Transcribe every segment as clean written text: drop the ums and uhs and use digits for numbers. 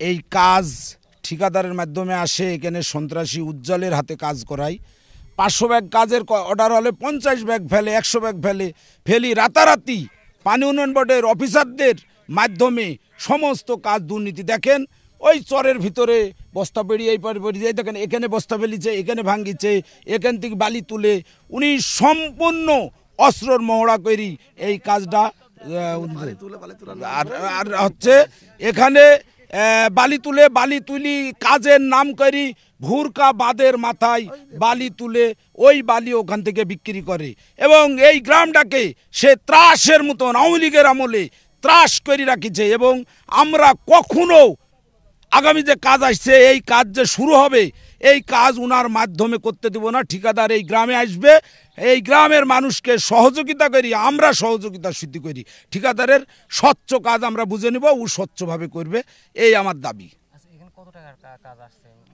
এই কাজ ঠিকাদারের মাধ্যমে আসে, এখানে সন্ত্রাসী উজ্জ্বলের হাতে কাজ করাই। 500 ব্যাগ কাজের অর্ডার হলে 50 ব্যাগ ফেলে, 100 ব্যাগ ফেলি রাতারাতি পানি উন্নয়ন বোর্ডের অফিসারদের মাধ্যমে সমস্ত কাজ দুর্নীতি। দেখেন ওই চরের ভিতরে বস্তা পেরিয়ে এই পারে বেরিয়ে দেখেন, এখানে বস্তা ফেলিছে, এখানে ভাঙ্গিছে, এখান থেকে বালি তুলে উনি সম্পূর্ণ অস্ত্রর মহড়া করি এই কাজটা। আর হচ্ছে এখানে বালি তুলি কাজের নাম করি ভুরকা বাঁধের মাথায় বালি তুলে ওই বালি ওখান থেকে বিক্রি করে এবং এই গ্রামটাকে সে ত্রাসের মতন আওয়ামী লীগের আমলে ত্রাস করে রাখিছে। এবং আমরা কখনো আগামী যে কাজ আসছে এই কাজ যে শুরু হবে এই কাজ উনার মাধ্যমে করতে দেব না। ঠিকাদার এই গ্রামে আসবে, এই গ্রামের মানুষকে সহযোগিতা করি, আমরা সহযোগিতা সিদ্ধি করি, ঠিকাদারের স্বচ্ছ কাজ আমরা বুঝে নেব, ও স্বচ্ছভাবে করবে, এই আমার দাবি।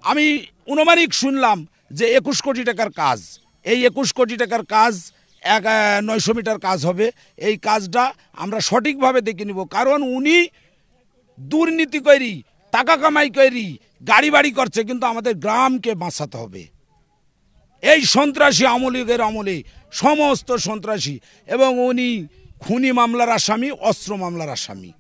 আমি অনুমানিক শুনলাম যে 21 কোটি টাকার কাজ, এই 21 কোটি টাকার কাজ 900 মিটার কাজ হবে। এই কাজটা আমরা সঠিকভাবে দেখে নিব, কারণ উনি দুর্নীতি করি টাকা কামাই করি গাড়ি বাড়ি করছে, কিন্তু আমাদের গ্রামকে বাঁচাতে হবে। এই সন্ত্রাসী আওয়ামী লীগের আমলে সমস্ত সন্ত্রাসী, এবং উনি খুনি মামলার আসামি, অস্ত্র মামলার আসামি।